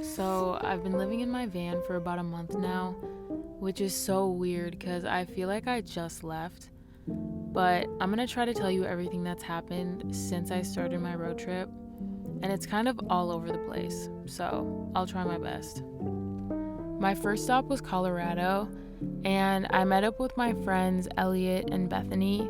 So I've been living in my van for about a month now, which is so weird because I feel like I just left. But I'm gonna try to tell you everything that's happened since I started my road trip, and it's kind of all over the place, so I'll try my best. My first stop was Colorado, and I met up with my friends Elliot and Bethany.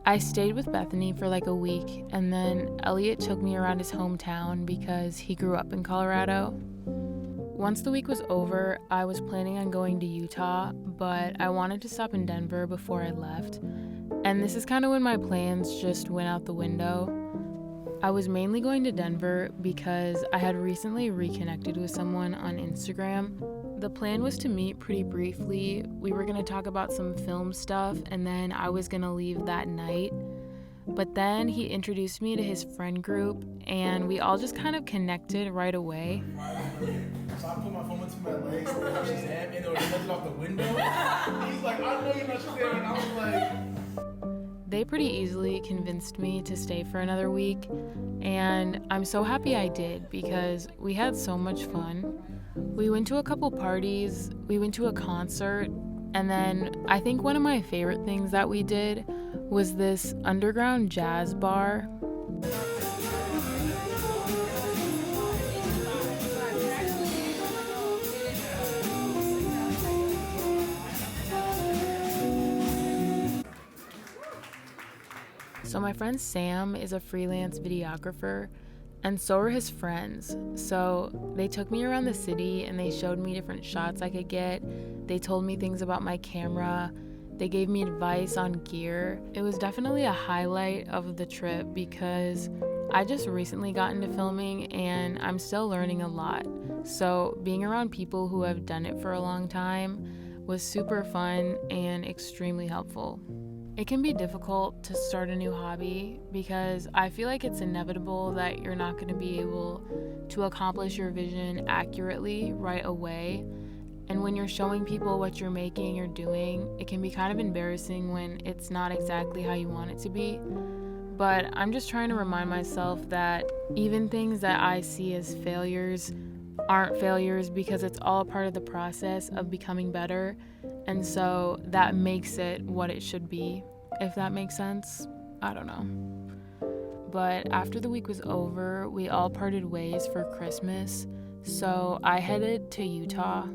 I stayed with Bethany for like a week, and then Elliot took me around his hometown because he grew up in Colorado. Once the week was over, I was planning on going to Utah, but I wanted to stop in Denver before I left. And this is kind of when my plans just went out the window. I was mainly going to Denver because I had recently reconnected with someone on Instagram. The plan was to meet pretty briefly. We were going to talk about some film stuff, and then I was going to leave that night. But then he introduced me to his friend group, and we all just kind of connected right away. So I put my phone into my legs and I Shazam and it was off the window. He's like, I know you're not Shazam. And I was like... They pretty easily convinced me to stay for another week, and I'm so happy I did because we had so much fun. We went to a couple parties, we went to a concert, and then I think one of my favorite things that we did was this underground jazz bar. So my friend Sam is a freelance videographer, and so are his friends. So they took me around the city and they showed me different shots I could get. They told me things about my camera. They gave me advice on gear. It was definitely a highlight of the trip because I just recently got into filming and I'm still learning a lot. So being around people who have done it for a long time was super fun and extremely helpful. It can be difficult to start a new hobby because I feel like it's inevitable that you're not going to be able to accomplish your vision accurately right away. And when you're showing people what you're making or doing, it can be kind of embarrassing when it's not exactly how you want it to be. But I'm just trying to remind myself that even things that I see as failures aren't failures because it's all part of the process of becoming better. And so that makes it what it should be, if that makes sense. I don't know. But after the week was over, we all parted ways for Christmas. So I headed to Utah.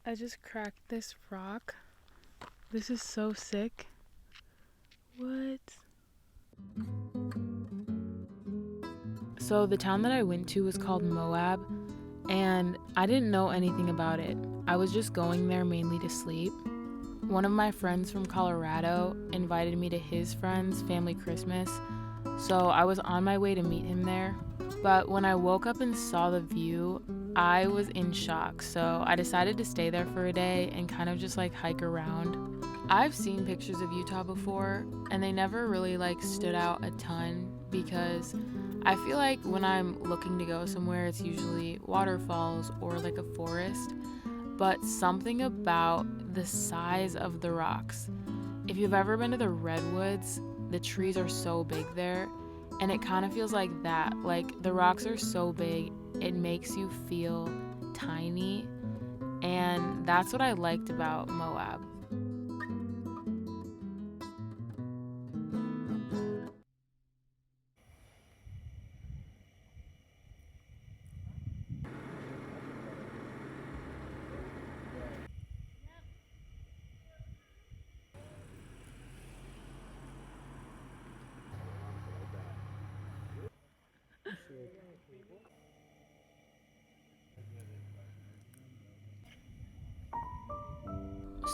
I just cracked this rock. This is so sick. What? So the town that I went to was called Moab, and I didn't know anything about it. I was just going there mainly to sleep. One of my friends from Colorado invited me to his friend's family Christmas, so I was on my way to meet him there. But when I woke up and saw the view, I was in shock, so I decided to stay there for a day and kind of just like hike around. I've seen pictures of Utah before, and they never really like stood out a ton because I feel like when I'm looking to go somewhere, it's usually waterfalls or like a forest, but something about the size of the rocks. If you've ever been to the redwoods, the trees are so big there, and it kind of feels like that. Like the rocks are so big, it makes you feel tiny, and that's what I liked about Moab.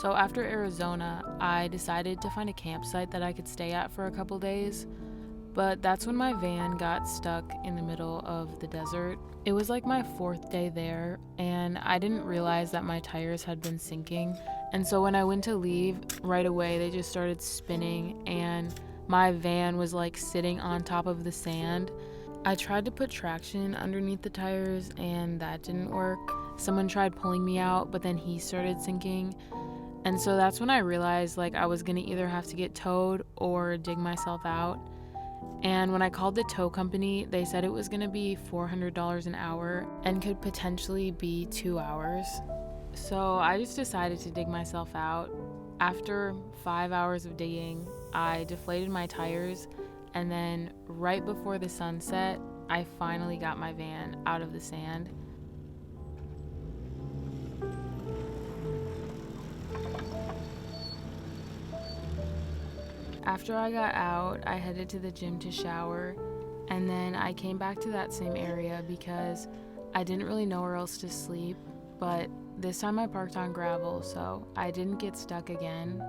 So after Arizona, I decided to find a campsite that I could stay at for a couple days, but that's when my van got stuck in the middle of the desert. It was like my fourth day there, and I didn't realize that my tires had been sinking, and so when I went to leave, right away they just started spinning, and my van was like sitting on top of the sand. I tried to put traction underneath the tires and that didn't work. Someone tried pulling me out, but then he started sinking. And so that's when I realized like I was gonna either have to get towed or dig myself out. And when I called the tow company, they said it was gonna be $400 an hour and could potentially be 2 hours. So I just decided to dig myself out. After 5 hours of digging, I deflated my tires, and then right before the sun set, I finally got my van out of the sand. After I got out, I headed to the gym to shower, and then I came back to that same area because I didn't really know where else to sleep, but this time I parked on gravel, so I didn't get stuck again.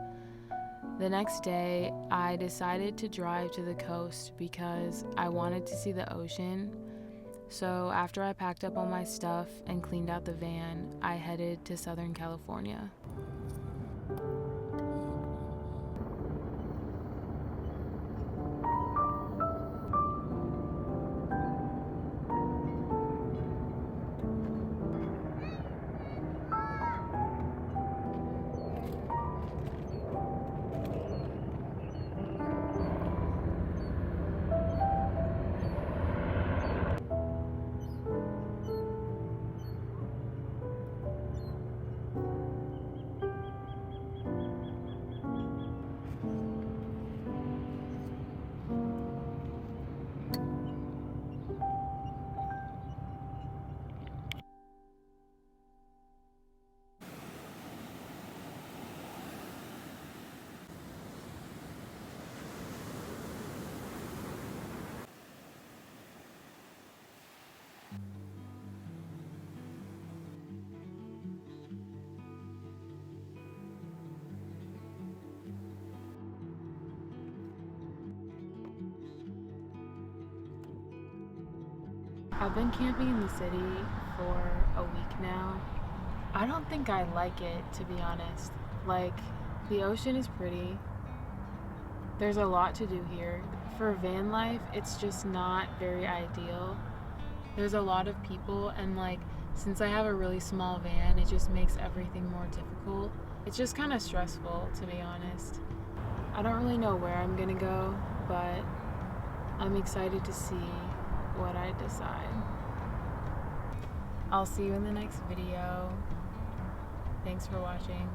The next day, I decided to drive to the coast because I wanted to see the ocean. So after I packed up all my stuff and cleaned out the van, I headed to Southern California. I've been camping in the city for a week now. I don't think I like it, to be honest. Like, the ocean is pretty. There's a lot to do here. For van life, it's just not very ideal. There's a lot of people, and like, since I have a really small van, it just makes everything more difficult. It's just kind of stressful, to be honest. I don't really know where I'm gonna go, but I'm excited to see what I decide. I'll see you in the next video. Thanks for watching.